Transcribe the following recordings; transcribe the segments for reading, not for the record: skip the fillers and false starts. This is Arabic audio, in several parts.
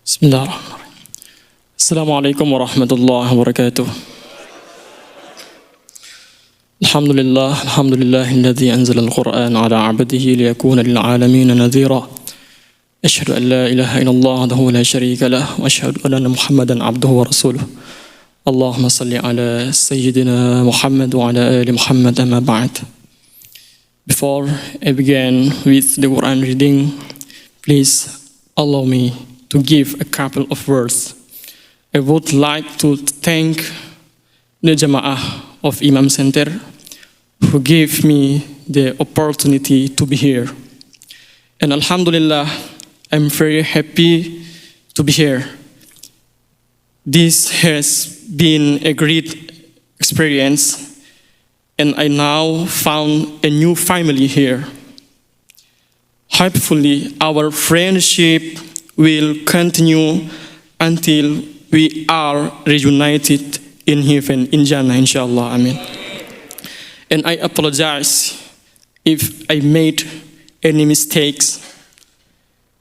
بسم الله الرحمن الرحيم. السلام عليكم ورحمة الله وبركاته. الحمد لله الذي أنزل القرآن على عبده ليكون للعالمين نذيرا. أشهد أن لا إله إلا الله وحده لا شريك له وأشهد أن محمدا عبده ورسوله. اللهم صل على سيدنا محمد وعلى آل محمد أما بعد. Before I begin with the Quran reading, please allow me to give a couple of words. I would like to thank the Jama'ah of Imam Center who gave me the opportunity to be here. And Alhamdulillah, I'm very happy to be here. This has been a great experience, and I now found a new family here. Hopefully, our friendship will continue until we are reunited in heaven, in Jannah, inshallah, amen. And I apologize if I made any mistakes.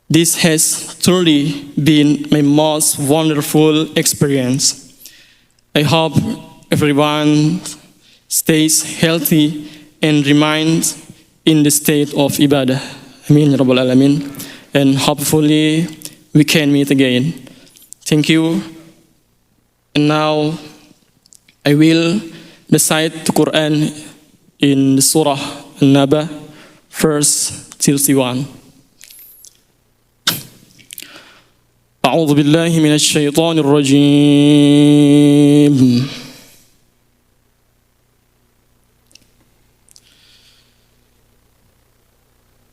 This has truly been my most wonderful experience. I hope everyone stays healthy and remains in the state of ibadah. Amin ya rabbal alamin. And hopefully we can meet again. Thank you. And now I will recite the Quran in the Surah An-Naba, verse 31. أعوذ بالله من الشيطان الرجيم.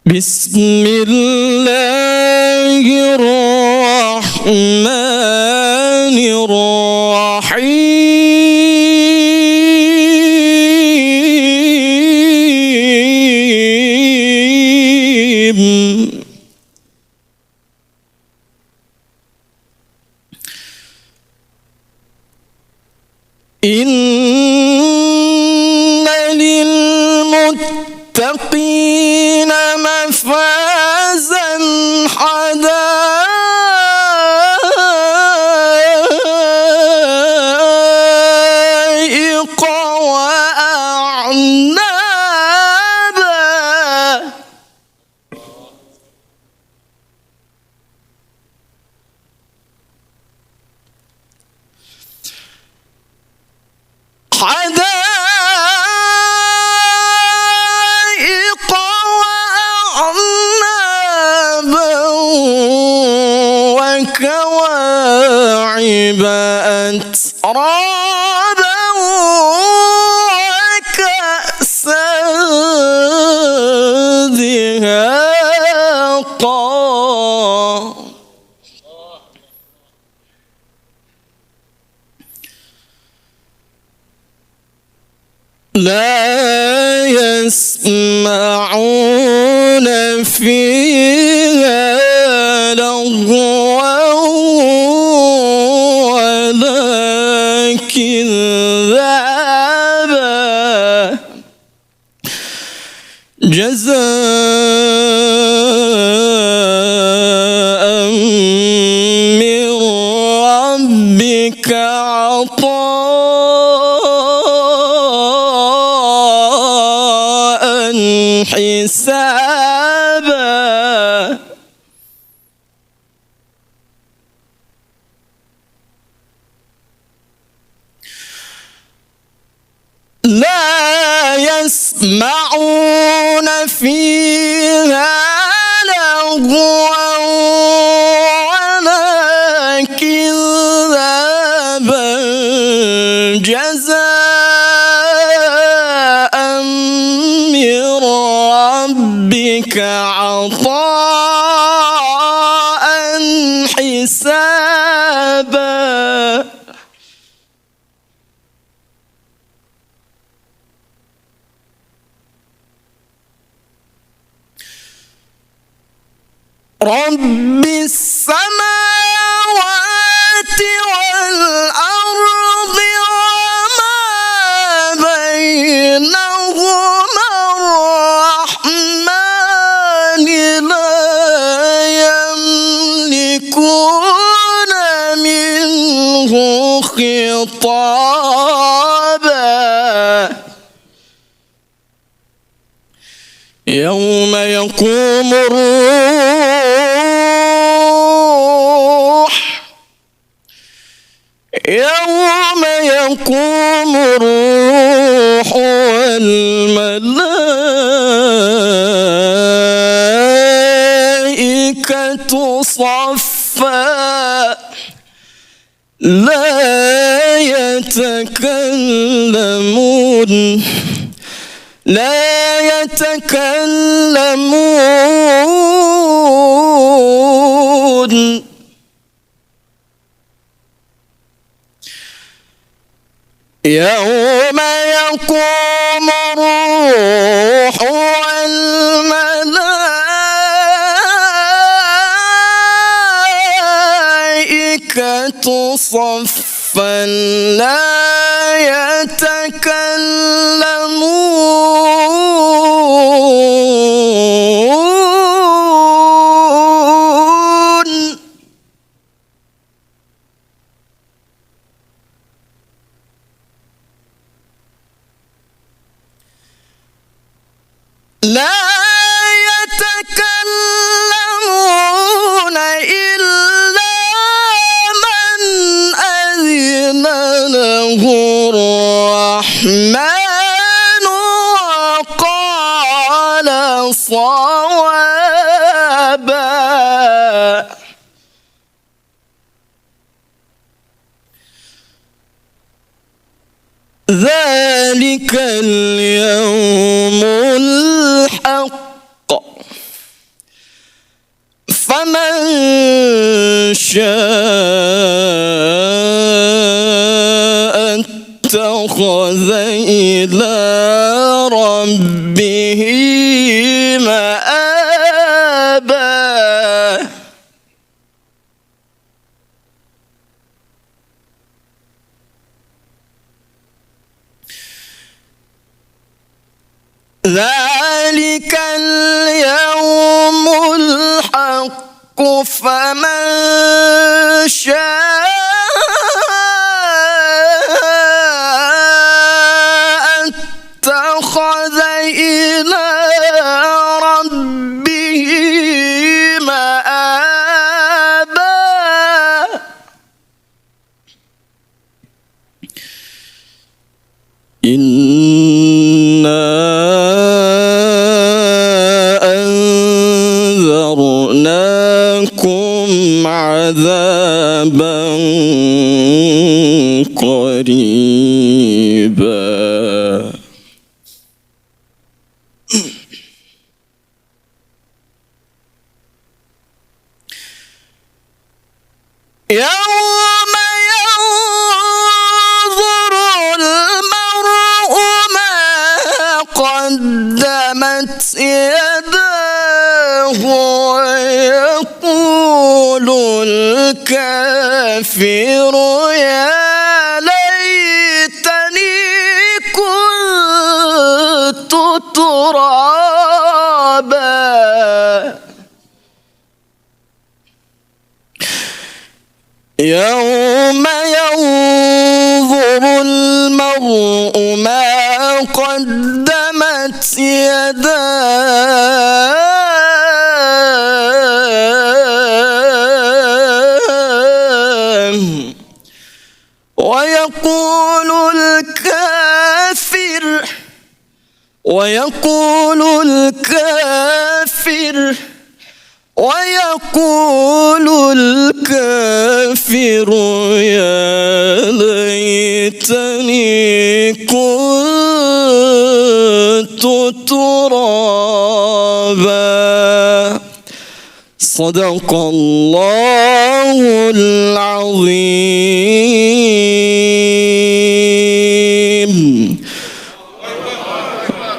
بسم الله الرحمن الرحيم. إن للمتقين مفازا حدائق وأعنابا. حدائق وأعنابا وكواعب أترابا وكأسا دهاقا. لا يسمعون فيها لغوا ولا كذابا. جزاء من ربك عطاء حسابا. لا يسمعون فيها لغوا ولا كذابا. جزاء من ربك عطاء حسابا. رب السماوات والأرض وما بينهما الرحمن لا يملكون خطابا يوم يقوم الروح والملائكة صفا لا يتكلمون يوم يقوم الروح والملائكة صفا لا يتكلمون إلا من أذن له الرحمن وقال صوابا ذلك اليوم الحق فمن شاء اتخذ إلى ربه مآبا ذلك اليوم الحق فمن شاء اتخذ إلى ربه مآبا إنا أنذرناكم عذابا قريبا يوم ينظر المرء ما قدمت يداه ويقول الكافر يا ليتني كنت ترابا يوم ينظر المرء ما قدمت يداه ويقول الكافر يا ليتني كنت ترابا. صدق الله العظيم.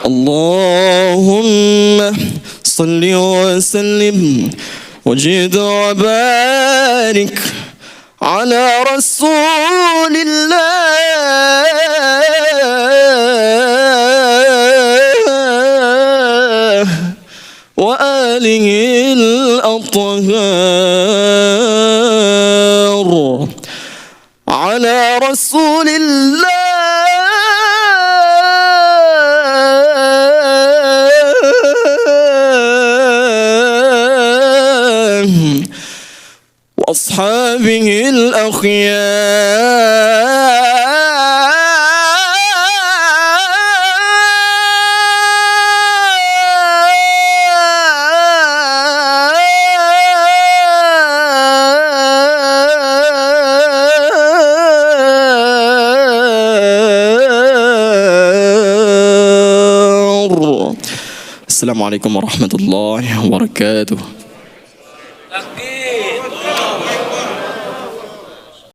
اللهم صل وسلم وزد وبارك على رسول الله وآله الأطهار. رسول الله وأصحابه الأخيار السلام عليكم ورحمة الله وبركاته.